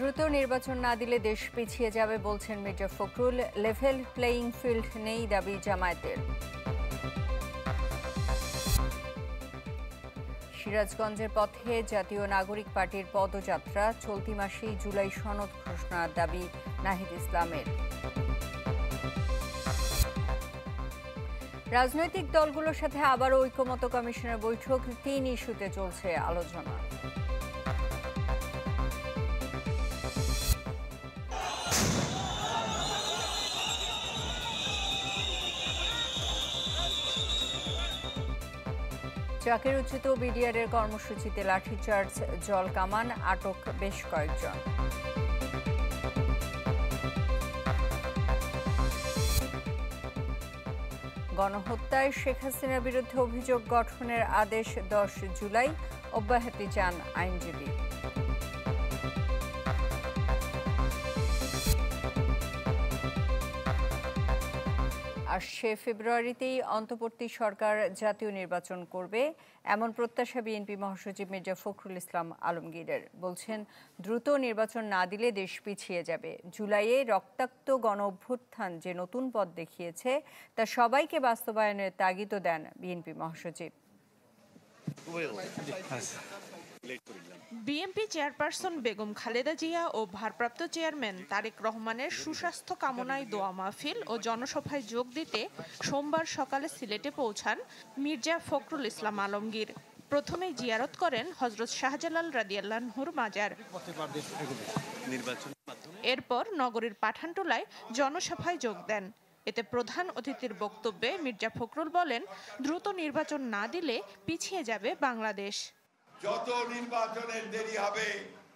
দ্রুত নির্বাচন না দিলে দেশ পিছিয়ে যাবে বলছেন Mirza Fakhrul. Level playing field নেই দাবি জামায়াতের। সিরাজগঞ্জের পথে জাতীয় নাগরিক পার্টির পদযাত্রা, চলতি মাসেই জুলাই সনদ ঘোষণার দাবি নাহিদ ইসলামের। রাজনৈতিক দলগুলোর সাথে আবারও ঐকমত্য কমিশনের বৈঠক, 3 ইস্যুতে চলছে আলোচনা। জাকির উচ্চিত বিডিআরের কর্মসূচিতে লাঠিচার্জ, জল কামান, আটক বেশ কয়েকজন। গণহত্যায় শেখ হাসিনার বিরুদ্ধে অভিযোগ গঠনের আদেশ 10 জুলাই, অব্যাহতি চান আইনজীবী। আসছে ফেব্রুয়ারিতেই অন্তর্বর্তী সরকার জাতীয় নির্বাচন করবে, এমন প্রত্যাশা বিএনপি মহাসচিব মির্জা ফখরুল ইসলাম আলমগীরের। বলছেন, দ্রুত নির্বাচন না দিলে দেশ পিছিয়ে যাবে। জুলাইয়ে রক্তাক্ত গণ অভ্যুত্থান যে নতুন পথ দেখিয়েছে তা সবাইকে বাস্তবায়নের তাগিদও দেন বিএনপি মহাসচিব। বিএনপি চেয়ারপারসন বেগম খালেদা জিয়া ও ভারপ্রাপ্ত চেয়ারম্যান তারেক রহমানের সুস্বাস্থ্য কামনায় দোয়া মাহফিল ও জনসভায় যোগ দিতে সোমবার সকালে সিলেটে পৌঁছান মির্জা ফখরুল ইসলাম আলমগীর। প্রথমেই জিয়ারত করেন হযরত শাহজালাল রাদিয়াল্লাহু আনহুর মাজার। এরপর নগরীর পাঠানটোলায় জনসভায় যোগ দেন। এতে প্রধান অতিথির বক্তব্যে মির্জা ফখরুল বলেন, দ্রুত নির্বাচন না দিলে পিছিয়ে যাবে বাংলাদেশ। যত নির্বাচনের দেরি হবে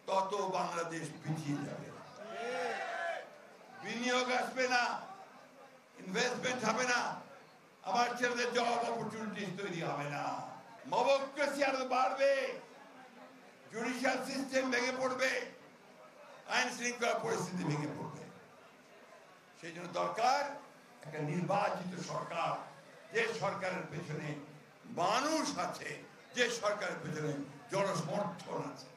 তত বাংলাদেশ পিছিয়ে যাবে। বিনিয়োগ আসবে না, ইনভেস্টমেন্ট হবে না, আমার ছেলেদের জব অপরচুনিটিস তৈরি হবে না, মবক্রেসি আরো বাড়বে, জুডিশিয়াল সিস্টেম ভেঙে পড়বে, আইন শৃঙ্খলা পরিস্থিতি ভেঙে পড়বে। সেই জন্য দরকার একটা নির্বাচিত সরকার, যে সরকারের পেছনে মানুষ আছে, যে সরকারের পেছনে জনসমর্থন আছে।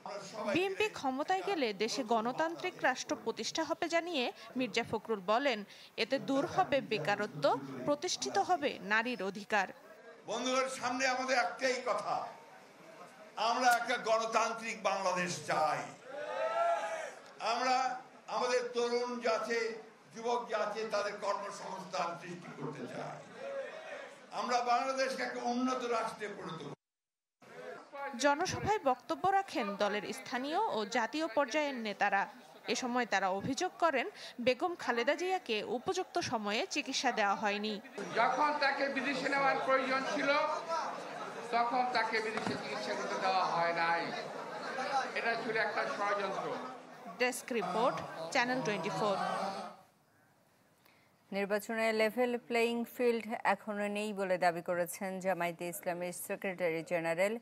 বিএনপি ক্ষমতায় গেলে দেশে গণতান্ত্রিক রাষ্ট্র প্রতিষ্ঠা হবে জানিয়ে মির্জা ফখরুল বলেন, এতে দূর হবে বেকারত্ব, প্রতিষ্ঠিত হবে নারীর অধিকার। বন্ধুদের সামনে আমাদের একটাই কথা, আমরা একটা গণতান্ত্রিক বাংলাদেশ চাই। আমরা আমাদের তরুণ যাচ্ছে, যুবক যাচ্ছে, তাদের কর্মসংস্থান সৃষ্টি করতে চাই। আমরা বাংলাদেশকে একটা উন্নত রাষ্ট্রে পরিণত করব। জনসভায় বক্তব্য রাখেন দলের স্থানীয় ও জাতীয় পর্যায়ের নেতারা। এ সময় তারা অভিযোগ করেন, বেগম খালেদা জিয়াকে উপযুক্ত সময়ে চিকিৎসা দেওয়া হয়নি। যখন তাকে বিদেশে নেওয়ার প্রয়োজন ছিল তখন তাকে বিদেশে চিকিৎসা করতে দেওয়া হয় নাই। এটা ছিল একটা ষড়যন্ত্র। Desk report, channel 24। নির্বাচনে লেভেল প্লেইং ফিল্ড এখনো নেই বলে দাবি করেছেন জামায়াতে ইসলামের সেক্রেটারি জেনারেল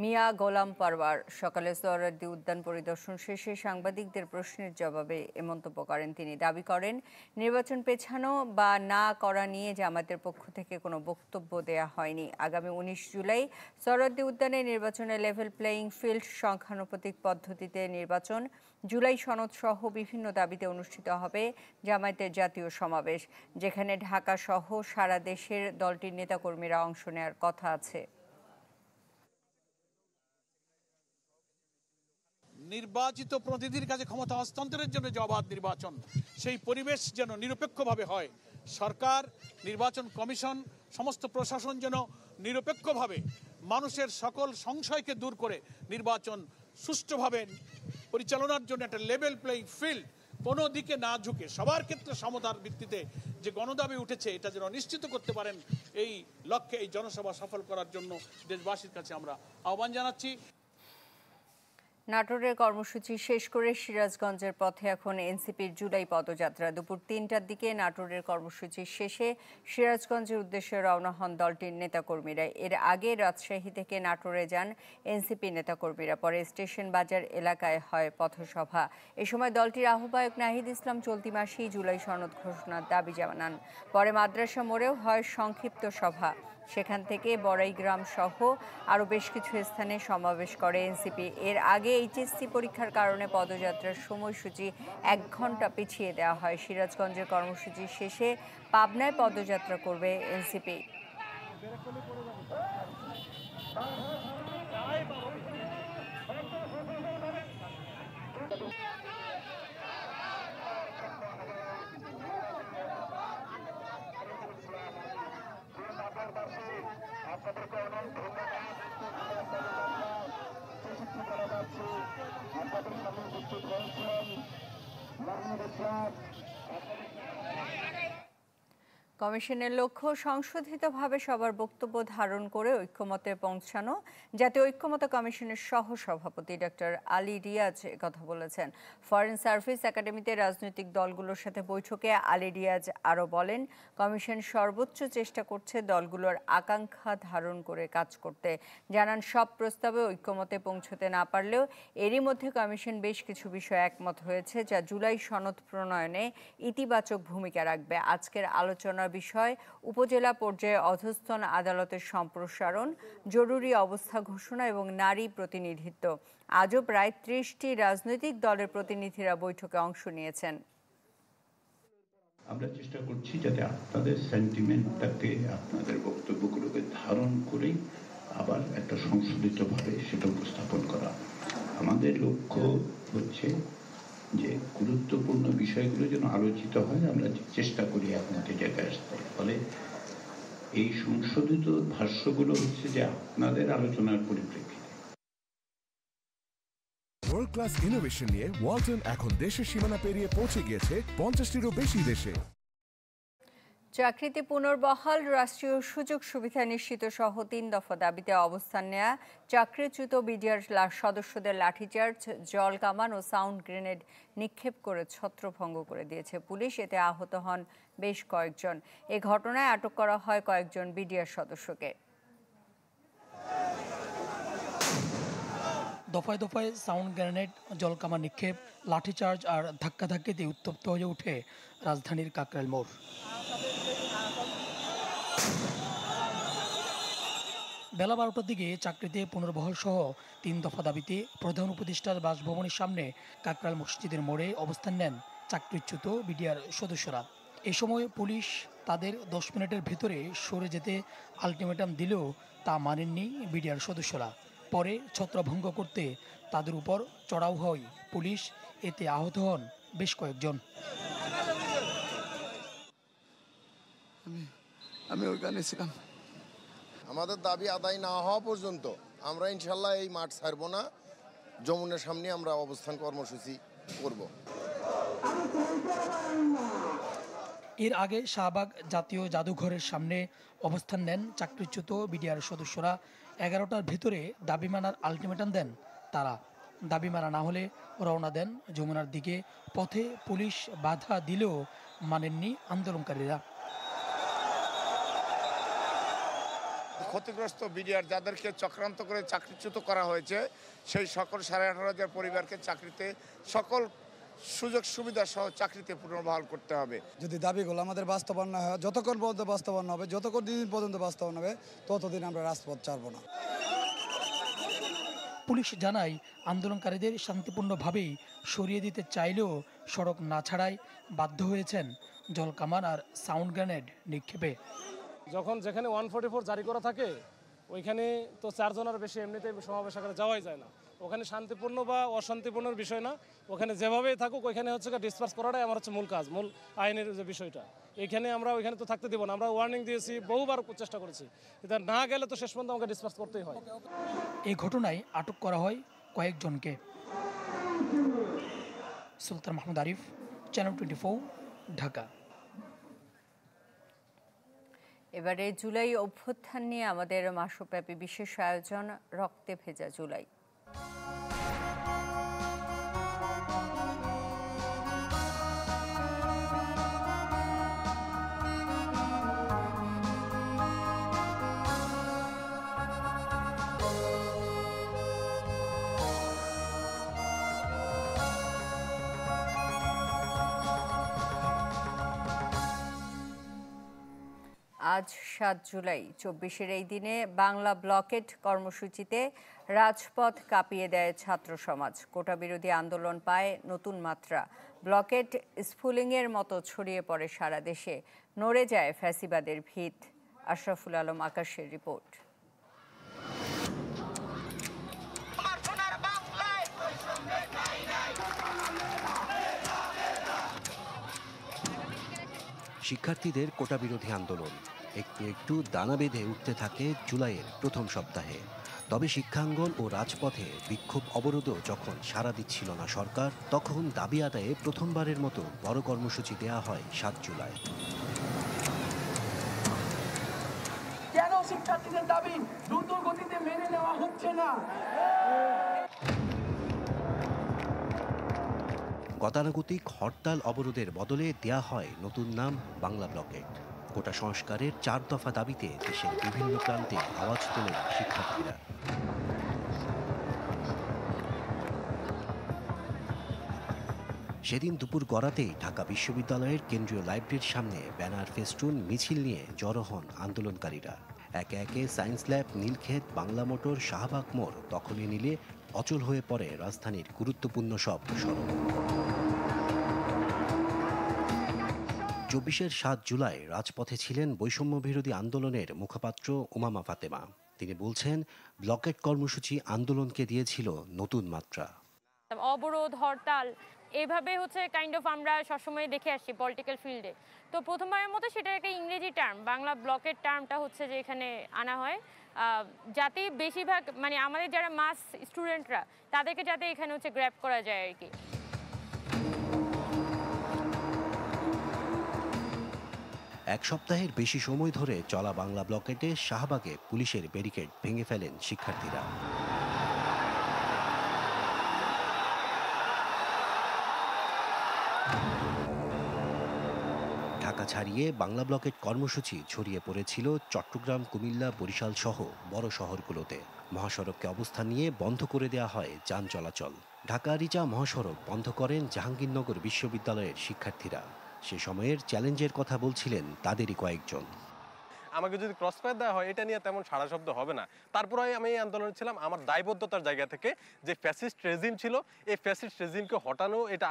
মিয়া গোলাম পারওয়ার। সকালে সোহরাওয়ার্দী উদ্যান পরিদর্শন শেষে সাংবাদিকদের প্রশ্নের জবাবে এ মন্তব্য করেন তিনি। দাবি করেন, নির্বাচন পেছানো বা না করা নিয়ে জামায়াতের পক্ষ থেকে কোনো বক্তব্য দেয়া হয়নি। আগামী 19 জুলাই সোহরাওয়ার্দী উদ্যানে নির্বাচনে লেভেল প্লেইং ফিল্ড, সংখ্যানুপাতিক পদ্ধতিতে নির্বাচন, জুলাই সনদ সহ বিভিন্ন দাবিতে অনুষ্ঠিত হবে জামায়াতের জাতীয় সমাবেশ, যেখানে ঢাকা সহ সারা দেশের দলটির নেতাকর্মীরা অংশ নেওয়ার কথা আছে। নির্বাচিত প্রতিনিধির কাছে ক্ষমতা হস্তান্তরের জন্য যে অবাধ নির্বাচন, সেই পরিবেশ যেন নিরপেক্ষভাবে হয়। সরকার, নির্বাচন কমিশন, সমস্ত প্রশাসন যেন নিরপেক্ষভাবে মানুষের সকল সংশয়কে দূর করে নির্বাচন সুষ্ঠুভাবে পরিচালনার জন্য একটা লেভেল প্লেইং ফিল্ড, কোনো দিকে না ঝুঁকে সবার ক্ষেত্রে সমতার ভিত্তিতে যে গণদাবি উঠেছে, এটা যেন নিশ্চিত করতে পারেন। এই লক্ষ্যে এই জনসভা সফল করার জন্য দেশবাসীর কাছে আমরা আহ্বান জানাচ্ছি। নাটোরের কর্মসূচি শেষ করে সিরাজগঞ্জের পথে এখন এনসিপির জুলাই পদযাত্রা। দুপুর 3টার দিকে নাটোরের কর্মসূচি শেষে সিরাজগঞ্জের উদ্দেশ্যে রওনা হন দলটির নেতাকর্মীরা। এর আগে রাজশাহী থেকে নাটোরে যান এনসিপি নেতাকর্মীরা। পরে স্টেশন বাজার এলাকায় হয় পথসভা। এ সময় দলটির আহ্বায়ক নাহিদ ইসলাম চলতি মাসেই জুলাই সনদ ঘোষণার দাবি জানান। পরে মাদ্রাসা মোড়েও হয় সংক্ষিপ্ত সভা। সেখান থেকে বড়াইগ্রাম সহ আরও বেশ কিছু স্থানে সমাবেশ করে এনসিপি। এর আগে এইচএসসি পরীক্ষার কারণে পদযাত্রার সময়সূচি 1 ঘন্টা পিছিয়ে দেওয়া হয়। সিরাজগঞ্জের কর্মসূচি শেষে পাবনায় পদযাত্রা করবে এনসিপি। কমিশনের লক্ষ্য সংশোধিতভাবে সবার বক্তব্য ধারণ করে ঐক্যমতে পৌঁছানো। জাতীয় ঐক্যমত্য কমিশনের সহসভাপতি ডক্টর আলী রিয়াজ কথা বলেছেন। ফরেন সার্ভিস একাডেমিতে রাজনৈতিক দলগুলোর সাথে বৈঠকে আলী রিয়াজ আরও বলেন, কমিশন সর্বোচ্চ চেষ্টা করছে দলগুলোর আকাঙ্ক্ষা ধারণ করে কাজ করতে। জানান, সব প্রস্তাবে ঐক্যমতে পৌঁছতে না পারলেও এরই মধ্যে কমিশন বেশ কিছু বিষয়ে একমত হয়েছে, যা জুলাই সনদ প্রণয়নে ইতিবাচক ভূমিকা রাখবে। আজকের আলোচনার বিষয় উপজেলা পর্যায়ে অধস্তন আদালতের সম্প্রসারণ, জরুরি অবস্থা ঘোষণা এবং নারী প্রতিনিধিত্ব। আজও প্রায় 30টি রাজনৈতিক দলের প্রতিনিধিরা বৈঠকে অংশ নিয়েছেন। আমরা চেষ্টা করছি যাতে আপনাদের সেন্টিমেন্টটাকে, আপনাদের বক্তব্যগুলোকে ধারণ করেই আবার একটা সংশোধিতভাবে সেটা উপস্থাপন করা। আমাদের লক্ষ্য হচ্ছে যে গুরুত্বপূর্ণ বিষয়গুলো যেন আলোচিত হয়, আমরা চেষ্টা করি একমতের জায়গায় আসতে। ফলে এই সংশোধিত ভাষ্যগুলো হচ্ছে যে আপনাদের আলোচনার পরিপ্রেক্ষিতে। ওয়ার্ল্ড ক্লাস ইনোভেশন নিয়ে ওয়ালটন এখন দেশের সীমানা পেরিয়ে পৌঁছে গিয়েছে 50টিরও বেশি দেশে। চাকরিতে পুনর্বহাল, রাষ্ট্রীয় সুযোগ সুবিধা নিশ্চিত সহ 3 দফা দাবিতে অবস্থান নেয়া চাকরিচ্যুত বিডিআর সদস্যদের লাঠিচার্জ, জল কামান ও সাউন্ড গ্রেনেড নিক্ষেপ করে ছত্রভঙ্গ করে দিয়েছে পুলিশ। এতে আহত হন বেশ কয়েকজন। এ ঘটনায় আটক করা হয় কয়েকজন বিডিআর সদস্যকে। দফায় দফায় সাউন্ড গ্রেনেড, জলকামান নিক্ষেপ, লাঠিচার্জ আর ধাক্কাধাক্কিতে উত্তপ্ত হয়ে ওঠে রাজধানীর কাকরাইল মোড়। বেলা 12টার দিকে চাকরিতে পুনর্বহাল সহ 3 দফা দাবিতে প্রধান উপদেষ্টার বাসভবনের সামনে কাকরাইল মসজিদের মোড়ে অবস্থান নেন চাকরিচ্যুত বিডিআর সদস্যরা। এ সময় পুলিশ তাদের 10 মিনিটের ভেতরে সরে যেতে আলটিমেটাম দিলেও তা মানেননি বিডিআর সদস্যরা। পরে ছত্রভঙ্গ করতে তাদের উপর চড়াও হয় পুলিশ। এতে আহত হন বেশ কয়েকজন। আমি ওইখানে ছিলাম। আমাদের দাবি আদায় না হওয়া পর্যন্ত আমরা ইনশাল্লাহ এই মাঠ ছাড়ব না। যমুনার সামনে আমরা অবস্থান কর্মসূচি করব। এর আগে শাহবাগ জাতীয় জাদুঘরের সামনে অবস্থান নেন চাকরিচ্যুত বিডিআর সদস্যরা। 11টার ভেতরে দাবি মানার আলটিমেটাম দেন তারা। দাবি মানা না হলে রওনা দেন যমুনার দিকে। পথে পুলিশ বাধা দিলেও মানেননি আন্দোলনকারীরা। ক্ষতিগ্রস্ত বিডিআর যাদেরকে চক্রান্ত করে চাকরিচ্যুত করা হয়েছে, সেই সকল 18,500 পরিবারকে চাকরিতে সকল সুযোগ সুবিধা সহ চাকরিতে পুনর্বহাল করতে হবে। যদি দাবিগুলো আমাদের বাস্তবায়ন না হয়, যতক্ষণ পর্যন্ত বাস্তবায়ন হবে, যতক্ষণ দিন পর্যন্ত বাস্তবায়ন হবে, ততদিন আমরা রাজপথ ছাড়ব না। পুলিশ জানায়, আন্দোলনকারীদের শান্তিপূর্ণভাবেই সরিয়ে দিতে চাইলেও সড়ক না ছাড়ায় বাধ্য হয়েছেন জলকামান আর সাউন্ড গ্রেনেড নিক্ষেপে। যখন যেখানে 144 জারি করা থাকে ওইখানে তো 4 জনের বেশি এমনিতেই সমাবেশ আকারে যাওয়াই যায় না। ওখানে শান্তিপূর্ণ বা অশান্তিপূর্ণের বিষয় না, ওখানে যেভাবেই থাকুক ওইখানে হচ্ছে ডিসপার্স করাটাই আমার হচ্ছে মূল কাজ, মূল আইনের যে বিষয়টা। এখানে আমরা ওইখানে তো থাকতে দিব না। আমরা ওয়ার্নিং দিয়েছি, বহুবার চেষ্টা করেছি, এটা না গেলে তো শেষ পর্যন্ত আমাকে ডিসপার্স করতেই হয়। এই ঘটনায় আটক করা হয় কয়েকজনকে। সুলতান মাহমুদ আরিফ, চ্যানেল 24, ঢাকা। এবারে জুলাই অভ্যুত্থান নিয়ে আমাদের মাসব্যাপী বিশেষ আয়োজন রক্তে ভেজা জুলাই। আজ ৭ জুলাই ২৪-এর এই দিনে বাংলা ব্লকেট কর্মসূচিতে রাজপথ কাঁপিয়ে দেয় ছাত্র সমাজ। কোটা বিরোধী আন্দোলন পায় নতুন মাত্রা। ব্লকেট স্ফুলিংয়ের মতো ছড়িয়ে পড়ে সারা দেশে, নড়ে যায় ফ্যাসিবাদের ভিত। আশরাফুল আলম আকাশের রিপোর্ট। শিক্ষার্থীদের কোটা বিরোধী আন্দোলন একটু একটু দানা বেঁধে উঠতে থাকে জুলাইয়ের প্রথম সপ্তাহে। তবে শিক্ষাঙ্গন ও রাজপথে বিক্ষোভ অবরোধও যখন সাড়া দিচ্ছিল না সরকার, তখন দাবি আদায়ে প্রথমবারের মতো বড় কর্মসূচি দেওয়া হয় ৭ জুলাই। কেন শিক্ষার্থীদের দাবি দ্রুত গতিতে মেনে নেওয়া হচ্ছে না? গতানুগতিক হরতাল অবরোধের বদলে দেয়া হয় নতুন নাম বাংলা ব্লকেট। কোটা সংস্কারের 4 দফা দাবিতে দেশের বিভিন্ন প্রান্তে আওয়াজ তোলেন শিক্ষার্থীরা। সেদিন দুপুর গড়াতেই ঢাকা বিশ্ববিদ্যালয়ের কেন্দ্রীয় লাইব্রেরির সামনে ব্যানার, ফেস্টুন, মিছিল নিয়ে জড়ো হন আন্দোলনকারীরা। একে একে science lab, Nilkhet, Bangla motor, Shahbag মোড় দখলে নিলে অচল হয়ে পড়ে রাজধানীর গুরুত্বপূর্ণ সব সড়ক। ২৪-এর ৭ জুলাই রাজপথে ছিলেন বৈষম্য বিরোধী আন্দোলনের মুখপাত্র উমামা ফাতেমা। তিনি বলছেন, ব্লকেট কর্মসূচি আন্দোলনকে দিয়েছিল নতুন মাত্রা। অবরোধ, হরতাল এভাবে হচ্ছে কাইন্ড অফ আমরা সবসময় দেখে আসছি পলিটিক্যাল ফিল্ডে। তো প্রথমবারের মতো সেটা একটা ইংরেজি টার্ম, বাংলা ব্লকেট টার্মটা হচ্ছে যে এখানে আনা হয়, যাতে বেশিরভাগ মানে আমাদের যারা মাস স্টুডেন্টরা তাদেরকে যাতে এখানে হচ্ছে গ্র্যাব করা যায় আর কি। এক সপ্তাহের বেশি সময় ধরে চলা বাংলা ব্লকেটে শাহবাগে পুলিশের ব্যারিকেড ভেঙে ফেলেন শিক্ষার্থীরা। ঢাকা ছাড়িয়ে বাংলা ব্লকেট কর্মসূচি ছড়িয়ে পড়েছিল চট্টগ্রাম, কুমিল্লা, বরিশাল সহ বড় শহরগুলোতে। মহাসড়ককে অবস্থান নিয়ে বন্ধ করে দেওয়া হয় যান চলাচল। ঢাকা রিচা মহাসড়ক বন্ধ করেন জাহাঙ্গীরনগর বিশ্ববিদ্যালয়ের শিক্ষার্থীরা। সে সময়ের চ্যালেঞ্জের কথা বলছিলেন তাদেরই কয়েকজন। আমাকে যদি ক্রস ফায়ার দেওয়া হয় এটা নিয়ে তেমন সাড়া শব্দ হবে না। তারপরে আমি এই আন্দোলনে ছিলাম আমার দায়বদ্ধতার জায়গা থেকে, যে ফ্যাসিস্ট রেজিম ছিল এই ফ্যাসিস্ট রেজিমকে হটানো এটা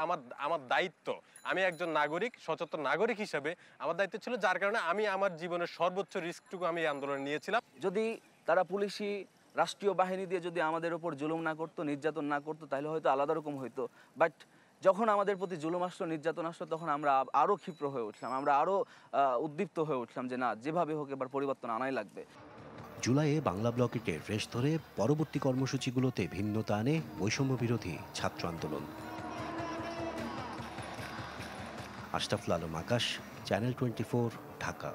আমার দায়িত্ব। আমি একজন নাগরিক, সচেতন নাগরিক হিসেবে আমার দায়িত্ব ছিল, যার কারণে আমি আমার জীবনের সর্বোচ্চ রিস্কটুকু আমি এই আন্দোলনে নিয়েছিলাম। যদি তারা পুলিশি রাষ্ট্রীয় বাহিনী দিয়ে যদি আমাদের উপর জুলুম না করতো, নির্যাতন না করতো, তাহলে হয়তো আলাদা রকম হইতো। বাট যখন আমাদের প্রতি জুলুম আসলো, নির্যাতন আসলো, তখন আমরা আরও ক্ষিপ্র হয়ে উঠলাম, আমরা আরও উদ্দীপ্ত হয়ে উঠলাম যে না, যেভাবে হোক এবার পরিবর্তন আনাই লাগবে। জুলাইয়ে বাংলা ব্লকেটের রেশ ধরে পরবর্তী কর্মসূচিগুলোতে ভিন্নতা আনে বৈষম্য বিরোধী ছাত্র আন্দোলন। আশরাফুল আলম আকাশ, চ্যানেল 24, ঢাকা।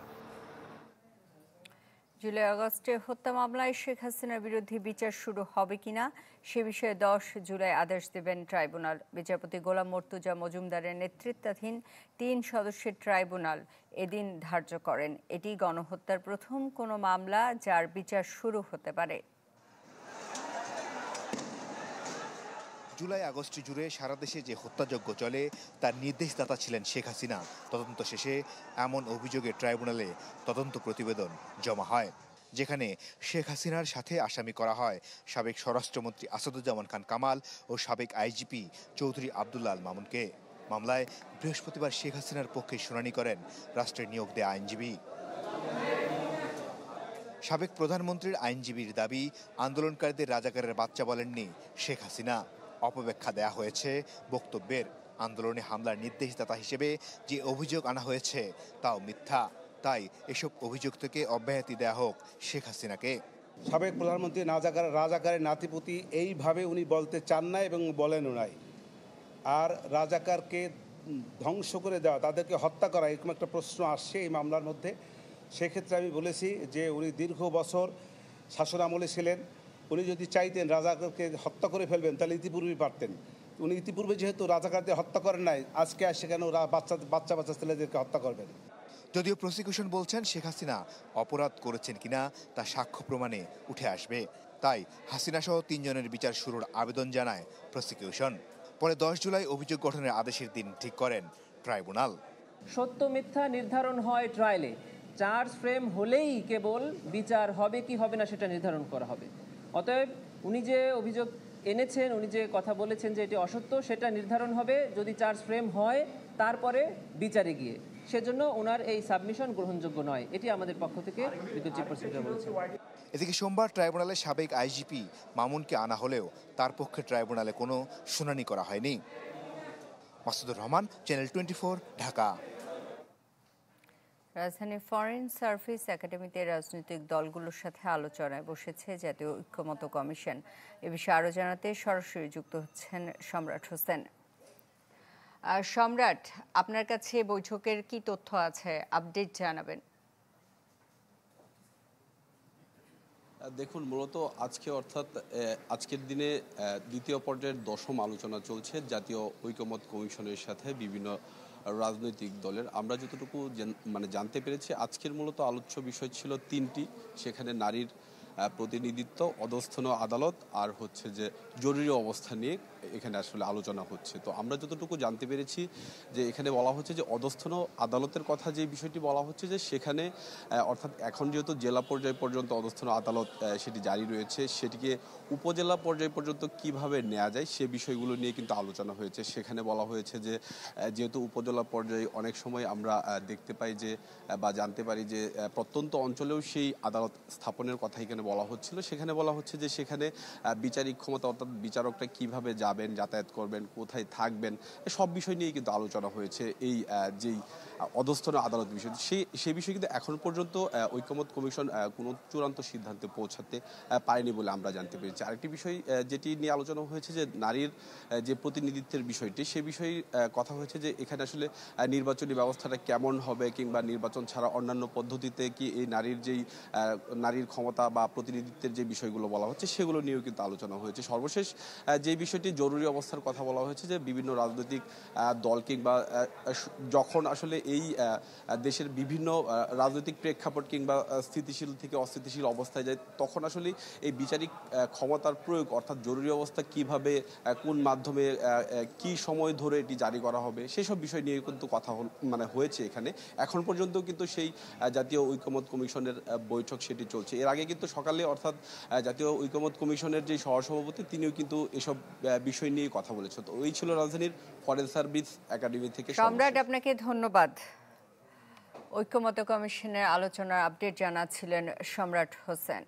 জুলাই আগস্টে হত্যা মামলায় শেখ হাসিনার বিরুদ্ধে বিচার শুরু হবে কিনা সে বিষয়ে 10 জুলাই আদেশ দেবেন ট্রাইব্যুনাল। বিচারপতি গোলাম মর্তুজা মজুমদারের নেতৃত্বাধীন 3 সদস্যের ট্রাইব্যুনাল এদিন ধার্য করেন। এটি গণহত্যার প্রথম কোনো মামলা যার বিচার শুরু হতে পারে। জুলাই আগস্ট জুড়ে সারা দেশে যে হত্যাযজ্ঞ চলে তার নির্দেশদাতা ছিলেন শেখ হাসিনা। তদন্ত শেষে এমন অভিযোগে ট্রাইব্যুনালে তদন্ত প্রতিবেদন জমা হয়, যেখানে শেখ হাসিনার সাথে আসামি করা হয় সাবেক স্বরাষ্ট্রমন্ত্রী আসাদুজ্জামান খান কামাল ও সাবেক আইজিপি চৌধুরী আবদুল্লাহ আল মামুনকে। মামলায় বৃহস্পতিবার শেখ হাসিনার পক্ষে শুনানি করেন রাষ্ট্রের নিয়োগ দেয়া আইনজীবী। সাবেক প্রধানমন্ত্রীর আইনজীবীর দাবি, আন্দোলনকারীদের রাজাকারের বাচ্চা বলেননি শেখ হাসিনা। অপব্যাখ্যা দেয়া হয়েছে বক্তব্যের। আন্দোলনে হামলার নির্দেশদাতা হিসেবে যে অভিযোগ আনা হয়েছে তাও মিথ্যা। তাই এসব অভিযোগ থেকে অব্যাহতি দেয়া হোক শেখ হাসিনাকে। সাবেক প্রধানমন্ত্রী রাজাকারের নাতিপুতি এইভাবে উনি বলতে চান না এবং বলেনও নাই। আর রাজাকারকে ধ্বংস করে দেওয়া, তাদেরকে হত্যা করা, এরকম একটা প্রশ্ন আসছে এই মামলার মধ্যে। সেক্ষেত্রে আমি বলেছি যে উনি দীর্ঘ বছর শাসন আমলে ছিলেন। উনি যদি চাইতেন রাজাকারকে হত্যা করে ফেলবেন তাহলে ইতিপূর্বেই পারতেন। উনি ইতিপূর্বে যেহেতু রাজাকারদের হত্যা করেন নাই, আজকে আসে কেন বাচ্চা ছেলেদেরকে হত্যা করবেন? যদিও প্রসিকিউশন বলছেন শেখ হাসিনা অপরাধ করেছেন কিনা তা সাক্ষ্য প্রমাণে উঠে আসবে। তাই হাসিনা সহ 3 জনের বিচার শুরুর আবেদন জানায় প্রসিকিউশন। পরে 10 জুলাই অভিযোগ গঠনের আদেশের দিন ঠিক করেন ট্রাইব্যুনাল। সত্য মিথ্যা নির্ধারণ হয় ট্রায়ালে। চার্জ ফ্রেম হলেই কেবল বিচার হবে কি হবে না সেটা নির্ধারণ করা হবে। অতএব উনি যে অভিযোগ এনেছেন, উনি যে কথা বলেছেন যে এটি অসত্য, সেটা নির্ধারণ হবে যদি চার্জ ফ্রেম হয় তারপরে বিচারে গিয়ে। সেজন্য ওনার এই সাবমিশন গ্রহণযোগ্য নয়, এটি আমাদের পক্ষ থেকে বিদ্যুৎ চিফ প্রসিকিউটর বলেছেন। এদিকে সোমবার ট্রাইব্যুনালে সাবেক আইজিপি মামুনকে আনা হলেও তার পক্ষে ট্রাইব্যুনালে কোনো শুনানি করা হয়নি। মাসুদুর রহমান, চ্যানেল 24, ঢাকা। রাজধানী ফরেন সার্ভিস একাডেমিতে রাজনৈতিক দলগুলোর সাথে আলোচনায় বসেছে জাতীয় ঐক্যমত্য কমিশন। এ বিষয়ে আরও জানাতে সরাসরি যুক্ত হচ্ছেন সম্রাট হোসেন। সম্রাট, আপনার কাছে বৈঠকের কি তথ্য আছে, আপডেট জানাবেন। দেখুন, মূলত আজকে অর্থাৎ আজকের দিনে দ্বিতীয় পর্যায়ের 10ম আলোচনা চলছে জাতীয় ঐক্যমত্য কমিশনের সাথে বিভিন্ন রাজনৈতিক দলের। আমরা যতটুকু জানতে পেরেছি, আজকের মূলত আলোচ্য বিষয় ছিল 3টি। সেখানে নারীর প্রতিনিধিত্ব, অধস্থন আদালত আর হচ্ছে যে জরুরি অবস্থা নিয়ে এখানে আসলে আলোচনা হচ্ছে। তো আমরা যতটুকু জানতে পেরেছি যে এখানে বলা হচ্ছে যে অধস্থন আদালতের কথা যে বিষয়টি বলা হচ্ছে যে সেখানে অর্থাৎ এখন যেহেতু জেলা পর্যায় পর্যন্ত অধস্থন আদালত সেটি জারি রয়েছে, সেটিকে উপজেলা পর্যায় পর্যন্ত কিভাবে নেওয়া যায় সে বিষয়গুলো নিয়ে কিন্তু আলোচনা হয়েছে। সেখানে বলা হয়েছে যে যেহেতু উপজেলা পর্যায়ে অনেক সময় আমরা দেখতে পাই যে বা জানতে পারি যে প্রত্যন্ত অঞ্চলেও সেই আদালত স্থাপনের কথা এখানে বলা হচ্ছিল। সেখানে বলা হচ্ছে যে সেখানে বিচারিক ক্ষমতা অর্থাৎ বিচারকরা কিভাবে যাবেন, যাতায়াত করবেন, কোথায় থাকবেন, সব বিষয় নিয়ে কিন্তু আলোচনা হয়েছে। এই যেই অধস্থন আদালত বিষয় সেই বিষয়ে কিন্তু এখন পর্যন্ত ঐক্যমত্য কমিশন কোনো চূড়ান্ত সিদ্ধান্তে পৌঁছাতে পারেনি বলে আমরা জানতে পেরেছি। আরেকটি বিষয় যেটি নিয়ে আলোচনা হয়েছে যে নারীর যে প্রতিনিধিত্বের বিষয়টি, সে বিষয়ে কথা হয়েছে যে এখানে আসলে নির্বাচনী ব্যবস্থাটা কেমন হবে কিংবা নির্বাচন ছাড়া অন্যান্য পদ্ধতিতে কি এই নারীর ক্ষমতা বা প্রতিনিধিত্বের যে বিষয়গুলো বলা হচ্ছে সেগুলো নিয়েও কিন্তু আলোচনা হয়েছে। সর্বশেষ যে বিষয়টি জরুরি অবস্থার কথা বলা হয়েছে যে বিভিন্ন রাজনৈতিক দল কিংবা যখন আসলে এই দেশের বিভিন্ন রাজনৈতিক প্রেক্ষাপট কিংবা স্থিতিশীল থেকে অস্থিতিশীল অবস্থায় যায়, তখন আসলে এই বিচারিক ক্ষমতার প্রয়োগ অর্থাৎ জরুরি অবস্থা কিভাবে, কোন মাধ্যমে, কি সময় ধরে এটি জারি করা হবে সেসব বিষয় নিয়ে কিন্তু কথা হয়েছে এখানে। এখন পর্যন্ত কিন্তু সেই জাতীয় ঐক্যমত্য কমিশনের বৈঠক সেটি চলছে। এর আগে কিন্তু সকালে অর্থাৎ জাতীয় ঐক্যমত্য কমিশনের যে সহসভাপতি তিনিও কিন্তু এসব বিষয় নিয়ে কথা বলেছেন। তো ওই ছিল রাজধানীর ফরেন সার্ভিস একাডেমি থেকে। সম্রাট, আপনাকে ধন্যবাদ। ঐক্যমত্য কমিশনের আলোচনার আপডেট জানাচ্ছিলেন সম্রাট হোসেন।